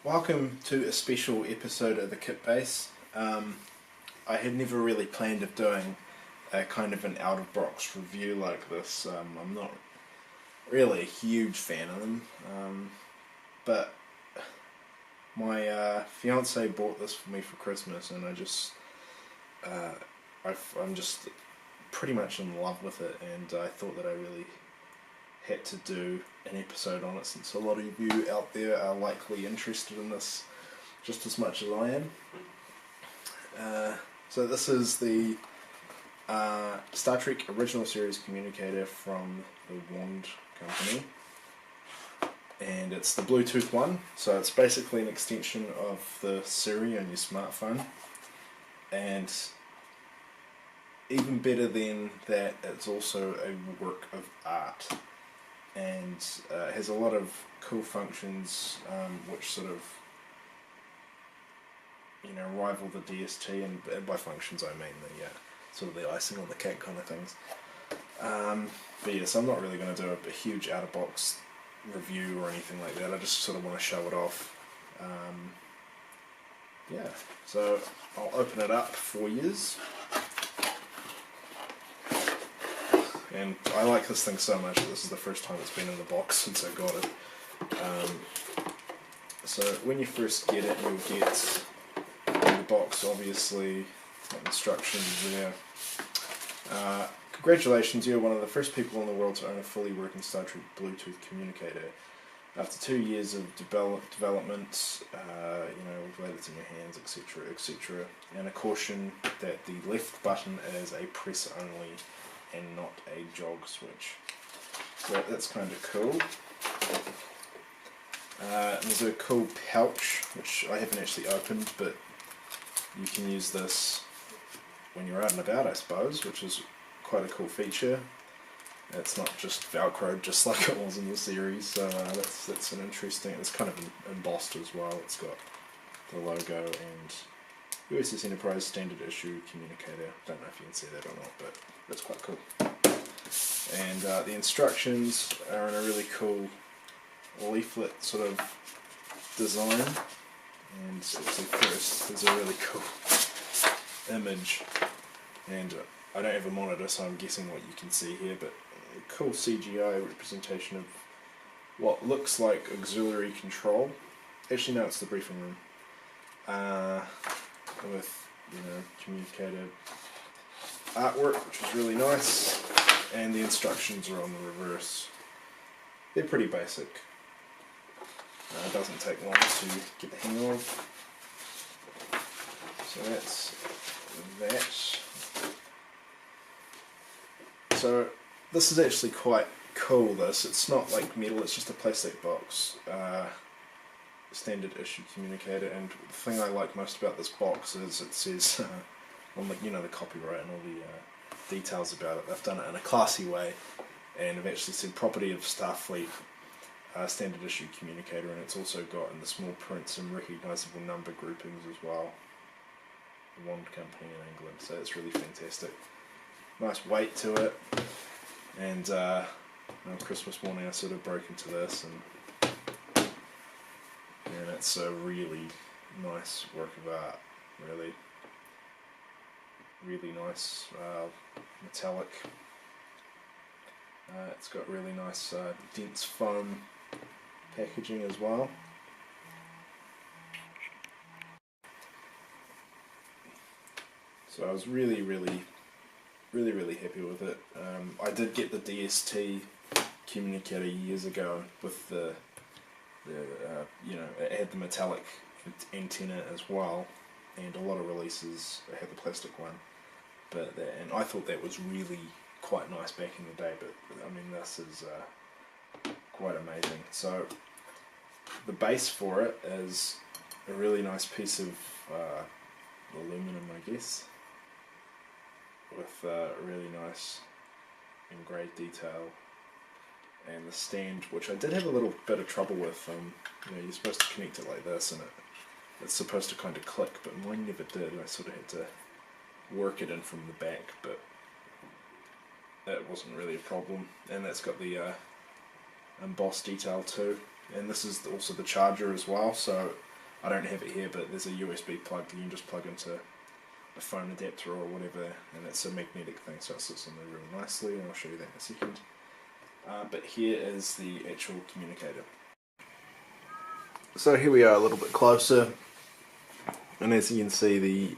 Welcome to a special episode of the Kit Base. I had never really planned of doing a kind of an out-of-box review like this. I'm not really a huge fan of them, but my fiance bought this for me for Christmas, and I'm just pretty much in love with it, and I thought that I really had to do an episode on it, since a lot of you out there are likely interested in this just as much as I am. So this is the Star Trek Original Series Communicator from the Wand Company, and it's the Bluetooth one, so it's basically an extension of the Siri on your smartphone, and even better than that, it's also a work of art, and has a lot of cool functions which sort of, rival the DST, and by functions I mean the sort of the icing on the cake kind of things. But yes, I'm not really going to do a huge out-of-box review or anything like that. I just sort of want to show it off. Yeah, so I'll open it up for yous. And I like this thing so much that this is the first time it's been in the box since I got it. So when you first get it, you'll get in the box, obviously, instructions there. Congratulations, you're one of the first people in the world to own a fully working Star Trek Bluetooth communicator. After 2 years of development, we've laid it in your hands, etc., etc. And a caution that the left button is a press only and not a jog switch. So that's kind of cool. There's a cool pouch, which I haven't actually opened, but you can use this when you're out and about, I suppose, which is quite a cool feature. It's not just Velcro, just like it was in the series, so that's an interesting. It's kind of embossed as well. It's got the logo and USS Enterprise standard issue communicator. Don't know if you can see that or not, but that's quite cool. And the instructions are in a really cool leaflet sort of design, and actually first there's a really cool image, and I don't have a monitor, so I'm guessing what you can see here, but a cool CGI representation of what looks like auxiliary control. Actually no, it's the briefing room, with communicator artwork, which is really nice, and the instructions are on the reverse. They're pretty basic. It doesn't take long to get the hang of. So that's that. So this is actually quite cool. It's not like metal, it's just a plastic box. Standard issue communicator, and the thing I like most about this box is it says on the copyright and all the details about it. They've done it in a classy way, and have actually said property of Starfleet, standard issue communicator, and it's also got in the small print some recognisable number groupings as well. The Wand Company in England, so it's really fantastic. Nice weight to it, and on Christmas morning I sort of broke into this, and it's a really nice work of art. Really nice metallic. It's got really nice dense foam packaging as well. So I was really happy with it. I did get the DST communicator years ago with it had the metallic antenna as well, and a lot of releases had the plastic one. And I thought that was really quite nice back in the day, but I mean this is quite amazing. So the base for it is a really nice piece of aluminum, I guess, with really nice engraved detail, and the stand, which I did have a little bit of trouble with. You're supposed to connect it like this, and it's supposed to kind of click, but mine never did. I sort of had to work it in from the back, but that wasn't really a problem. And that's got the embossed detail too, and this is also the charger as well, so I don't have it here, but there's a USB plug that you can just plug into a phone adapter or whatever, and it's a magnetic thing, so it sits in there really nicely, and I'll show you that in a second. But here is the actual communicator. So here we are a little bit closer, and as you can see, the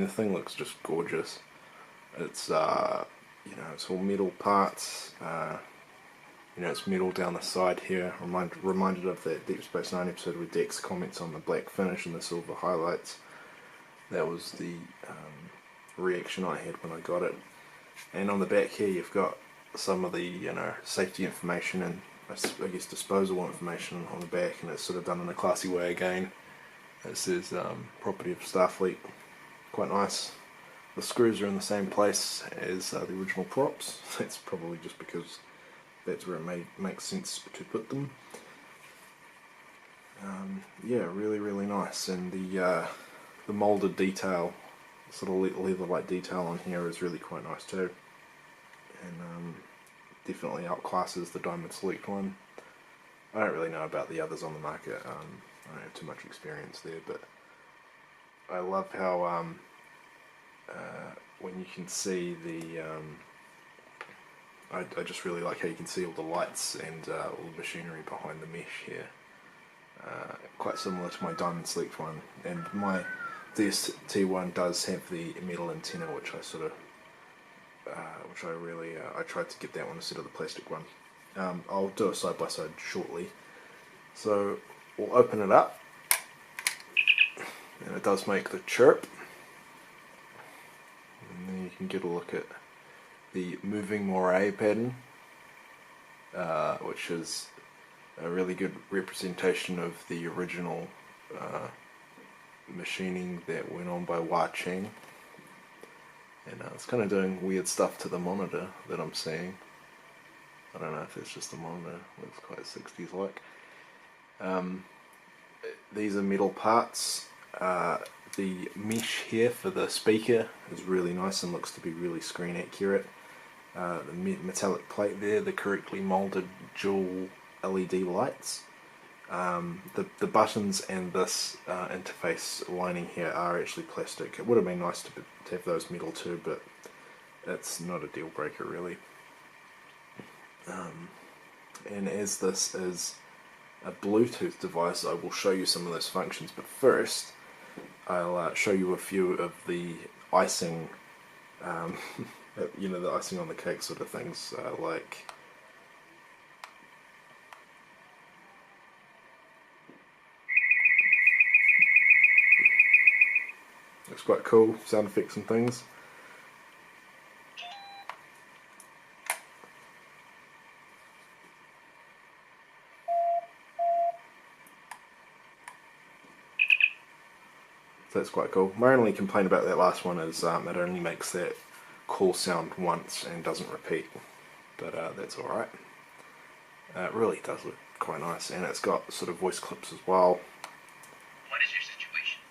thing looks just gorgeous. It's it's all metal parts. It's metal down the side here. Reminded of that Deep Space Nine episode where Dex comments on the black finish and the silver highlights. That was the reaction I had when I got it. And on the back here, you've got some of the safety information and I guess disposable information on the back, and it's sort of done in a classy way again. It says property of Starfleet. Quite nice. The screws are in the same place as the original props. That's probably just because that's where it makes sense to put them. Yeah, really, really nice. And the moulded detail, sort of leather-like detail on here is really quite nice too. And definitely outclasses the Diamond Select one. I don't really know about the others on the market. I don't have too much experience there, but I love how when you can see the I just really like how you can see all the lights and all the machinery behind the mesh here. Quite similar to my Diamond Select one, and my DST one does have the metal antenna, which I sort of I tried to get that one instead of the plastic one. I'll do a side by side shortly. So we'll open it up, and it does make the chirp, and then you can get a look at the moving moire pattern, which is a really good representation of the original machining that went on by Hua Cheng. And it's kind of doing weird stuff to the monitor that I'm seeing. I don't know if it's just the monitor, it looks quite 60s like. These are metal parts. The mesh here for the speaker is really nice and looks to be really screen accurate. The metallic plate there, the correctly moulded dual LED lights. The buttons and this interface lining here are actually plastic. It would have been nice to have those metal too, but it's not a deal breaker really. And as this is a Bluetooth device, I will show you some of those functions, but first I'll show you a few of the icing, the icing on the cake sort of things, like looks quite cool, sound effects and things. So that's quite cool. My only complaint about that last one is it only makes that call sound once and doesn't repeat, but that's alright. It really does look quite nice, and it's got sort of voice clips as well. What is your situation?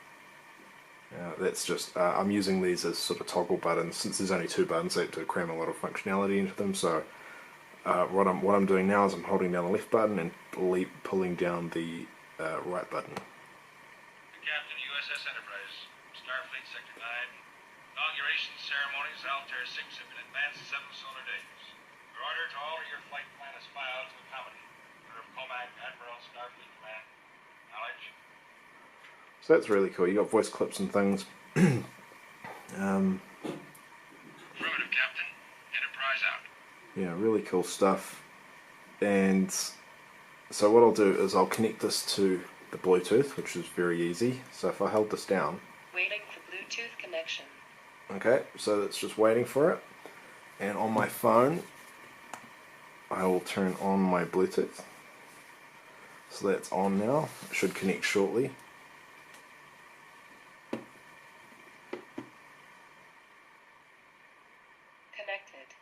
That's just, I'm using these as sort of toggle buttons. Since there's only two buttons, I have to cram a lot of functionality into them, so what I'm doing now is I'm holding down the left button and pulling down the right button. Captain, USS Enterprise, Starfleet Sector 9. Inauguration ceremonies, Altair 6 have been advanced 7 solar days. Your order to alter your flight plan is filed to accommodate. Order of Comac, Admiral, Starfleet Command. Knowledge? So that's really cool. You got voice clips and things. Affirmative, Captain. Enterprise out. Yeah, really cool stuff. And so what I'll do is I'll connect this to the Bluetooth, which is very easy. So if I hold this down, waiting for Bluetooth connection. Okay, so it's just waiting for it. And on my phone, I will turn on my Bluetooth. So that's on now. It should connect shortly. Connected.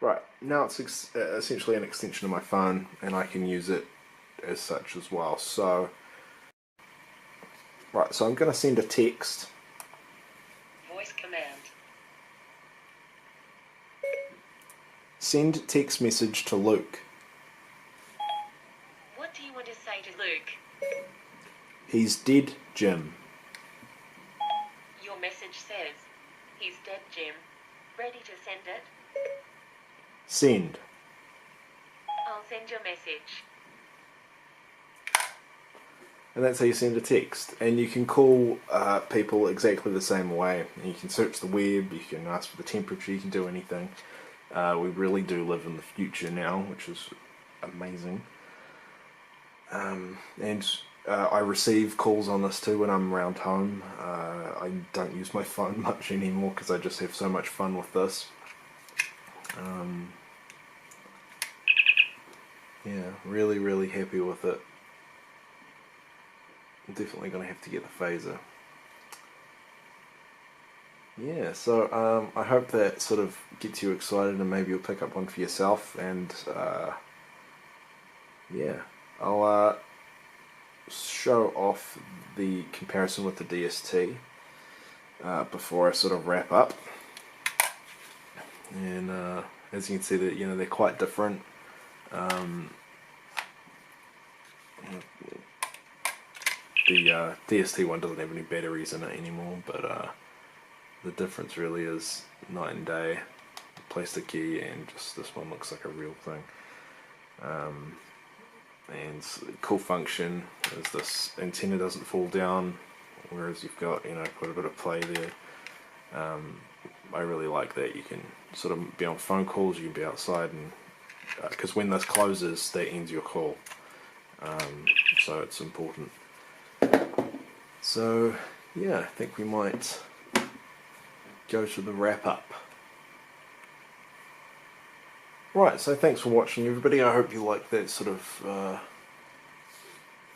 Right, now it's essentially an extension of my phone, and I can use it as such as well. So, right, so I'm going to send a text. Voice command. Send text message to Luke. What do you want to say to Luke? He's dead, Jim. Your message says, he's dead, Jim. Ready to send it? Send. I'll send your message. And that's how you send a text. And you can call people exactly the same way. You can search the web, you can ask for the temperature, you can do anything. We really do live in the future now, which is amazing. And I receive calls on this too when I'm around home. I don't use my phone much anymore because I just have so much fun with this. Yeah, really, really happy with it. I'm definitely going to have to get the phaser. Yeah, so I hope that sort of gets you excited and maybe you'll pick up one for yourself. And yeah, I'll show off the comparison with the DST before I sort of wrap up. And as you can see, that they're quite different. The DST one doesn't have any batteries in it anymore, but the difference really is night and day. Plastic key, and just this one looks like a real thing. And cool function is this antenna doesn't fall down, whereas you've got quite a bit of play there. I really like that. You can sort of be on phone calls, you can be outside, and because when this closes, that ends your call. So it's important. So yeah, I think we might go to the wrap up. Right, so thanks for watching, everybody. I hope you like that sort of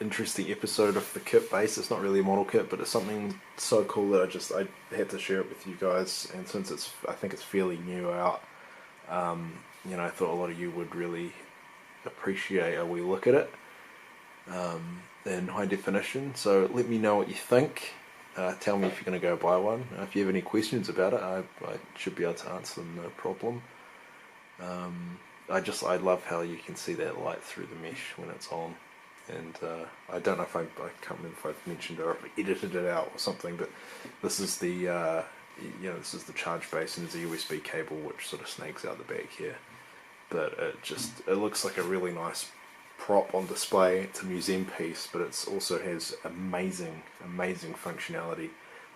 interesting episode of the kit base. It's not really a model kit, but it's something so cool that I had to share it with you guys. And since I think it's fairly new out, I thought a lot of you would really appreciate a wee look at it in high definition. So let me know what you think. Tell me if you're going to go buy one. If you have any questions about it, I should be able to answer them, no problem. I love how you can see that light through the mesh when it's on. And I don't know if I can't remember if I've mentioned or if I edited it out or something, but this is the this is the charge base, and there's a USB cable which sort of snakes out the back here. But it looks like a really nice prop on display. It's a museum piece, but it also has amazing functionality.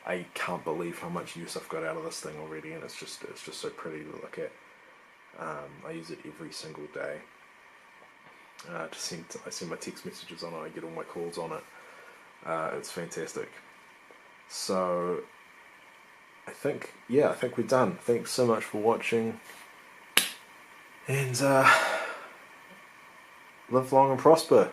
I can't believe how much use I've got out of this thing already, and it's just so pretty to look at. I use it every single day. I send my text messages on it, I get all my calls on it. It's fantastic. So I think we're done. Thanks so much for watching, and live long and prosper.